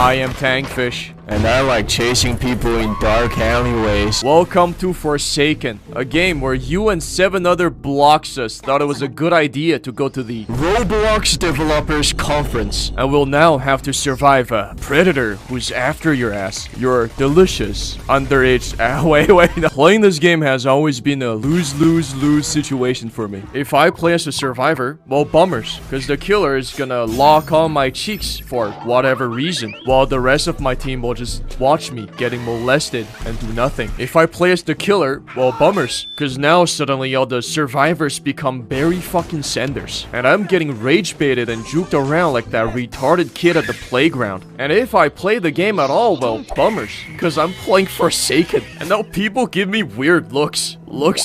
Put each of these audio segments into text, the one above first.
I am Tankfish. And I like chasing people in dark alleyways. Welcome to Forsaken, a game where you and 7 other Bloxers thought it was a good idea to go to the Roblox Developers Conference. And will now have to survive a predator who's after your ass. Your delicious underage. Wait. Playing this game has always been a lose-lose-lose situation for me. If I play as a survivor, well, bummers, because the killer is gonna lock on my cheeks for whatever reason, while the rest of my team will just watch me getting molested and do nothing. If I play as the killer, well, bummers, because now suddenly all the survivors become very fucking senders, and I'm getting rage baited and juked around like that retarded kid at the playground. And if I play the game at all, well, bummers, because I'm playing Forsaken, and now people give me weird looks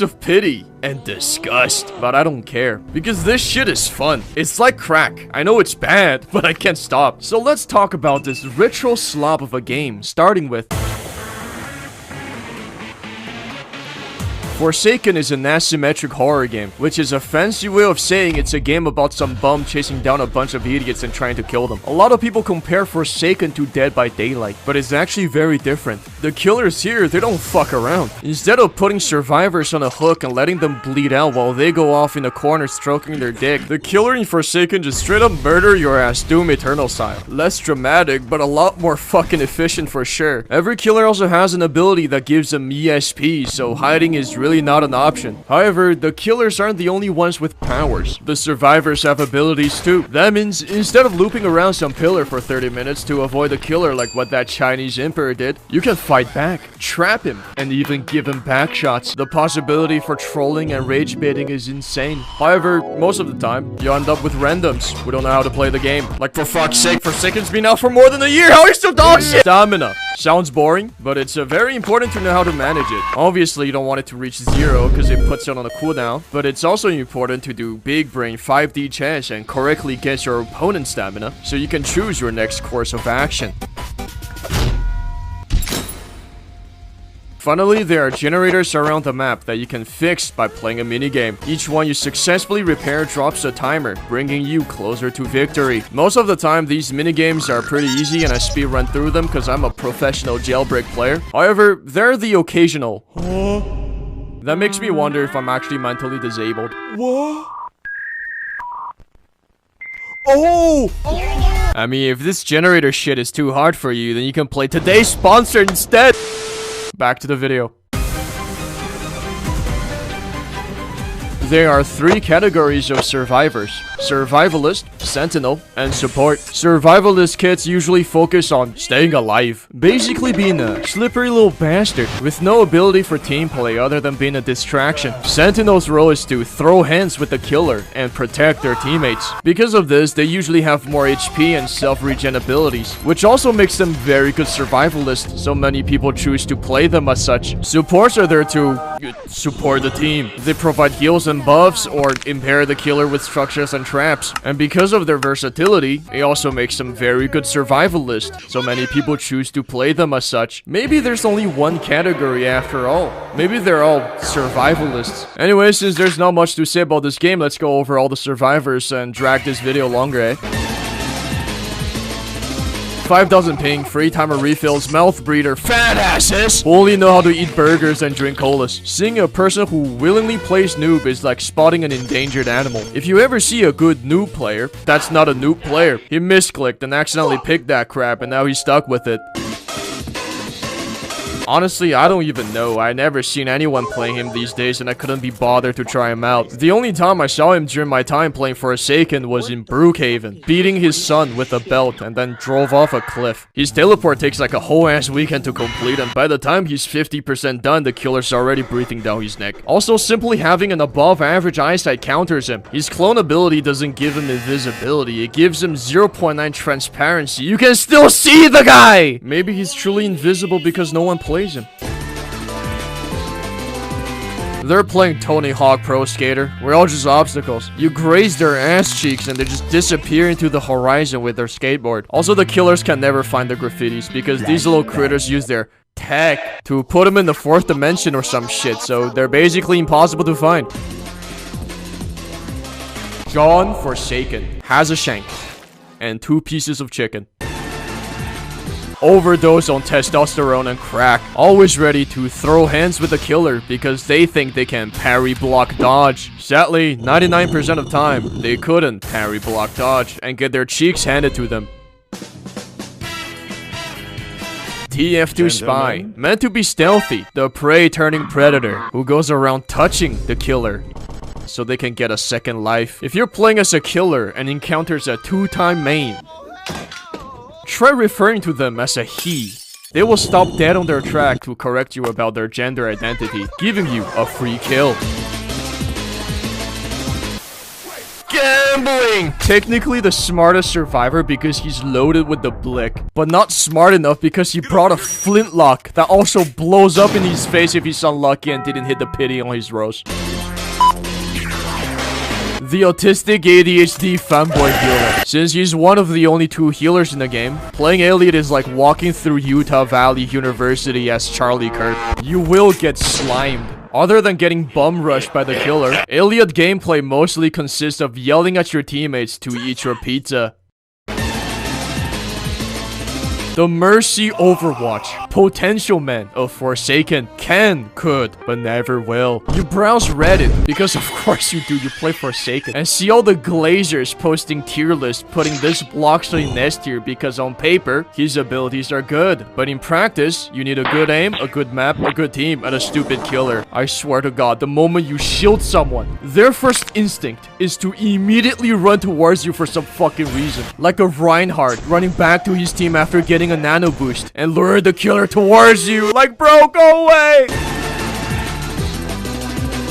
of pity and disgust, but I don't care because this shit is fun. It's like crack. I know it's bad, but I can't stop. So let's talk about this ritual slob of a game, starting with Forsaken is an asymmetric horror game, which is a fancy way of saying it's a game about some bum chasing down a bunch of idiots and trying to kill them. A lot of people compare Forsaken to Dead by Daylight, but it's actually very different. The killers here, they don't fuck around. Instead of putting survivors on a hook and letting them bleed out while they go off in a corner stroking their dick, the killer in Forsaken just straight up murder your ass Doom Eternal style. Less dramatic, but a lot more fucking efficient for sure. Every killer also has an ability that gives them ESP, so hiding is really not an option. However, the killers aren't the only ones with powers. The survivors have abilities too. That means instead of looping around some pillar for 30 minutes to avoid the killer like what that Chinese emperor did, you can fight back, trap him, and even give him back shots. The possibility for trolling and rage baiting is insane. However, most of the time, you end up with randoms who don't know how to play the game. Like, for fuck's sake, Forsaken's been out for more than a year. How are you still dog shit? Stamina. Sounds boring, but it's very important to know how to manage it. Obviously, you don't want it to reach 0 because it puts it on a cooldown, but it's also important to do big brain 5D chess and correctly guess your opponent's stamina so you can choose your next course of action. Finally, there are generators around the map that you can fix by playing a minigame. Each one you successfully repair drops a timer, bringing you closer to victory. Most of the time, these minigames are pretty easy and I speedrun through them because I'm a professional jailbreak player. However, there are the occasional that makes me wonder if I'm actually mentally disabled. What? Oh! I mean, if this generator shit is too hard for you, then you can play today's sponsor instead. Back to the video. There are 3 categories of survivors: survivalist, sentinel, and support. Survivalist kids usually focus on staying alive, basically being a slippery little bastard with no ability for team play other than being a distraction. Sentinel's role is to throw hands with the killer and protect their teammates. Because of this, they usually have more HP and self-regen abilities, which also makes them very good survivalists, so many people choose to play them as such. Supports are there to support the team. They provide heals and buffs or impair the killer with structures and traps, and because of their versatility, it also makes them very good survivalists, so many people choose to play them as such. Maybe there's only one category after all. Maybe they're all survivalists. Anyway, since there's not much to say about this game, let's go over all the survivors and drag this video longer, eh? 5,000 ping, free timer refills, mouth breeder, fat asses who only know how to eat burgers and drink colas. Seeing a person who willingly plays noob is like spotting an endangered animal. If you ever see a good noob player, that's not a noob player. He misclicked and accidentally picked that crap and now he's stuck with it. Honestly, I don't even know. I never seen anyone playing him these days and I couldn't be bothered to try him out. The only time I saw him during my time playing Forsaken was in Brookhaven, beating his son with a belt and then drove off a cliff. His teleport takes like a whole ass weekend to complete, and by the time he's 50% done, the killer's already breathing down his neck. Also, simply having an above average eyesight counters him. His clone ability doesn't give him invisibility, it gives him 0.9 transparency. You can still see the guy! Maybe he's truly invisible because no one plays him. They're playing Tony Hawk Pro Skater. We're all just obstacles. You graze their ass cheeks and they just disappear into the horizon with their skateboard. Also, the killers can never find the graffitis because these little critters use their tech to put them in the 4th dimension or some shit, so they're basically impossible to find. John Forsaken has a shank and 2 pieces of chicken. overdose on testosterone and crack, always ready to throw hands with the killer because they think they can parry, block, dodge. Sadly, 99% of time, they couldn't parry, block, dodge, and get their cheeks handed to them. TF2 Spy, meant to be stealthy, the prey-turning predator, who goes around touching the killer so they can get a second life. If you're playing as a killer and encounters a two-time main, try referring to them as a he. They will stop dead on their track to correct you about their gender identity, giving you a free kill. Gambling! Technically the smartest survivor because he's loaded with the blick, but not smart enough because he brought a flintlock that also blows up in his face if he's unlucky and didn't hit the pity on his roast. The autistic ADHD fanboy healer. Since he's one of the only two healers in the game, playing Elliot is like walking through Utah Valley University as Charlie Kirk. You will get slimed. Other than getting bum rushed by the killer, Elliot gameplay mostly consists of yelling at your teammates to eat your pizza. The Mercy Overwatch. Potential man of Forsaken. Can, could, but never will. You browse Reddit, because of course you do, you play Forsaken, and see all the glazers posting tier lists putting this Bloxley in S tier because on paper, his abilities are good. But in practice, you need a good aim, a good map, a good team, and a stupid killer. I swear to God, the moment you shield someone, their first instinct is to immediately run towards you for some fucking reason. Like a Reinhardt running back to his team after getting a nano boost and lure the killer towards you. Like, bro, go away!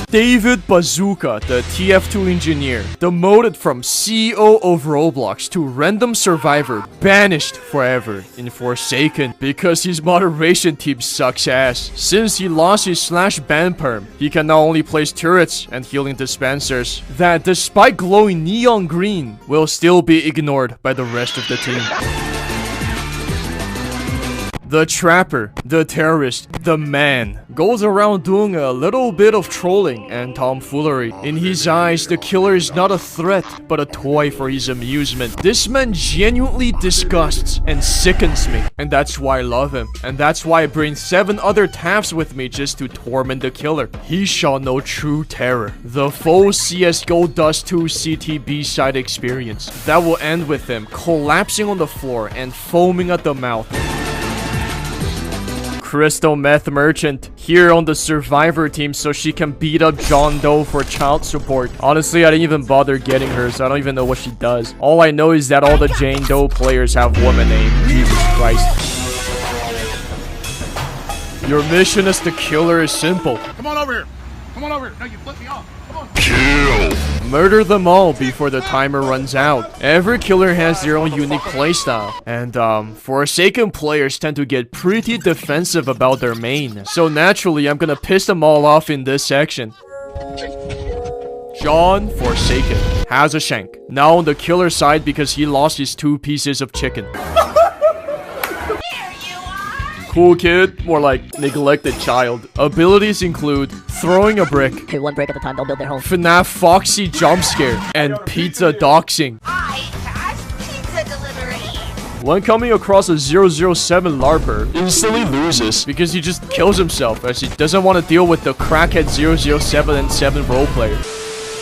David Bazooka, the TF2 engineer, demoted from CEO of Roblox to random survivor, banished forever in Forsaken because his moderation team sucks ass. Since he lost his /ban perm, he can now only place turrets and healing dispensers that, despite glowing neon green, will still be ignored by the rest of the team. The Trapper, the Terrorist, the Man, goes around doing a little bit of trolling and tomfoolery. In his eyes, the killer is not a threat, but a toy for his amusement. This man genuinely disgusts and sickens me, and that's why I love him. And that's why I bring 7 other TAFs with me just to torment the killer. He shall know true terror. The full CSGO Dust 2 CT B-side experience that will end with him collapsing on the floor and foaming at the mouth. Crystal Meth Merchant, here on the Survivor team so she can beat up John Doe for child support. Honestly, I didn't even bother getting her, so I don't even know what she does. All I know is that all the Jane Doe players have woman names. Jesus Christ. Your mission as the killer is simple. Come on over here. Come on over here. No, you flipped me off. Come on. Kill! Murder them all before the timer runs out. Every killer has their own unique playstyle. And, Forsaken players tend to get pretty defensive about their main. So naturally, I'm gonna piss them all off in this section. John Forsaken has a shank. Now on the killer side because he lost his 2 pieces of chicken. Cool kid, more like neglected child. Abilities include throwing a brick, Okay, 1 brick at a time, they'll build their home. FNAF Foxy jump scare, and pizza doxing. I pass pizza delivery. When coming across a 007 LARPer, Instantly loses. because he just kills himself as he doesn't want to deal with the crackhead 007 and 7 roleplayer.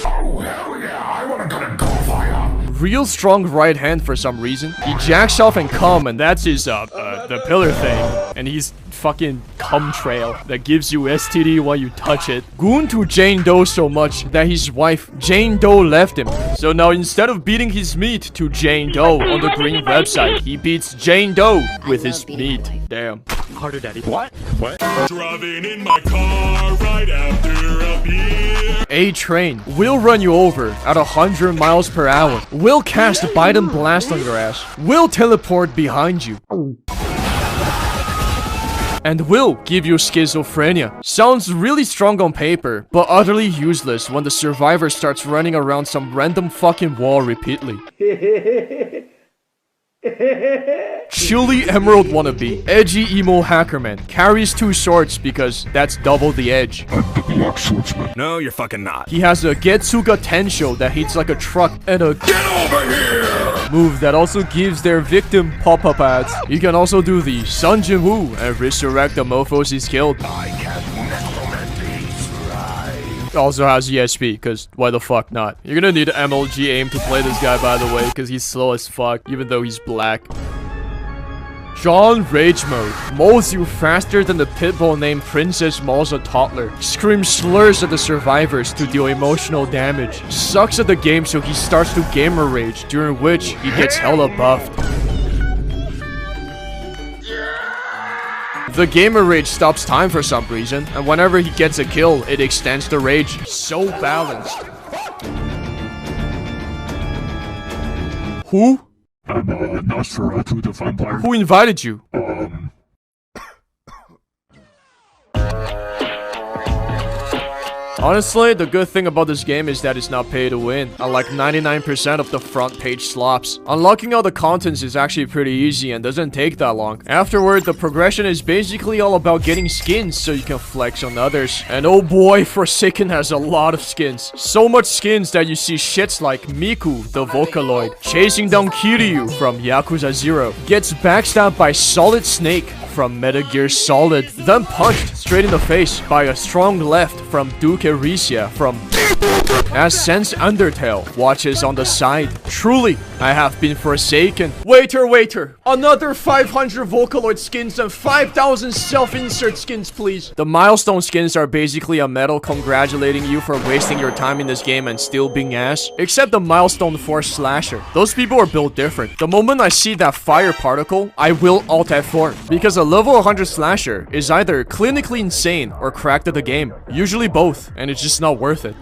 Oh, hell yeah. I want to go to Goldfire. Real strong right hand for some reason. He jacks off and cum, and that's his, the pillar thing. And he's fucking cum trail that gives you STD while you touch it. Goon to Jane Doe so much that his wife, Jane Doe, left him. So now instead of beating his meat to Jane Doe on the green website, he beats Jane Doe with his meat. Damn. Harder, daddy. What? Driving in my car right after a beer. A train will run you over at 100 miles per hour. Will cast Biden Blast on your ass. Will teleport behind you. And will give you schizophrenia. Sounds really strong on paper, but utterly useless when the survivor starts running around some random fucking wall repeatedly. Chili Emerald wannabe, edgy emo hackerman, carries 2 swords because that's double the edge. No, you're fucking not. He has a Getsuga Tensho that hits like a truck and a Get over here! move that also gives their victim pop-up ads. You can also do the Sun Jin Woo and resurrect the mofos he's killed. Also has ESP, because why the fuck not? You're gonna need MLG aim to play this guy, by the way, because he's slow as fuck, even though he's black. John Rage Mode molds you faster than the pitbull named Princess mauls a toddler. Screams slurs at the survivors to deal emotional damage. Sucks at the game, so he starts to gamer rage, during which he gets hella buffed. The gamer rage stops time for some reason, and whenever he gets a kill, it extends the rage. So balanced. Who? I'm Nosferatu the vampire. Who invited you? Honestly, the good thing about this game is that it's not pay to win, unlike 99% of the front page slops. Unlocking all the contents is actually pretty easy and doesn't take that long. Afterward, the progression is basically all about getting skins so you can flex on others. And oh boy, Forsaken has a lot of skins. So much skins that you see shits like Miku, the Vocaloid, chasing down Kiryu from Yakuza 0, gets backstabbed by Solid Snake from Metal Gear Solid, then punched straight in the face by a strong left from Duke Erisia from as Sense Undertale watches on the side. Truly, I have been forsaken. Waiter, another 500 Vocaloid skins and 5,000 self-insert skins, please. The milestone skins are basically a medal congratulating you for wasting your time in this game and still being ass. Except the milestone 4 slasher. Those people are built different. The moment I see that fire particle, I will alt F4. Because a level 100 slasher is either clinically insane or cracked at the game. Usually both, and it's just not worth it.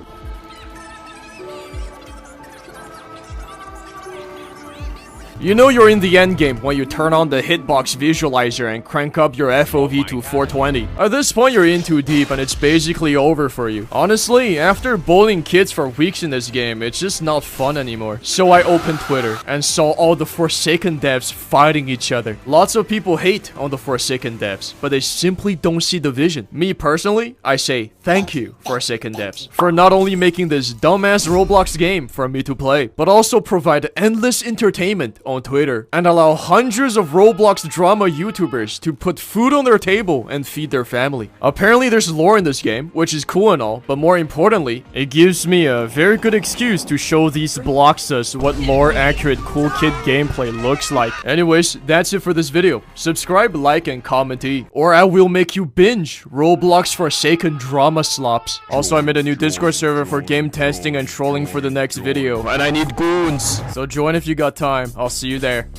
You know you're in the endgame when you turn on the hitbox visualizer and crank up your FOV to 420. At this point, you're in too deep and it's basically over for you. Honestly, after bullying kids for weeks in this game, it's just not fun anymore. So I opened Twitter and saw all the Forsaken devs fighting each other. Lots of people hate on the Forsaken devs, but they simply don't see the vision. Me personally, I say thank you, Forsaken devs, for not only making this dumbass Roblox game for me to play, but also provide endless entertainment on Twitter and allow hundreds of Roblox drama YouTubers to put food on their table and feed their family. Apparently there's lore in this game, which is cool and all, but more importantly, it gives me a very good excuse to show these bloxers what lore accurate cool kid gameplay looks like. Anyways, that's it for this video. Subscribe, like, and comment E, or I will make you binge Roblox Forsaken drama slops. Also, I made a new Discord server for game testing and trolling for the next video, and I need goons, so join if you got time. I'll see you there.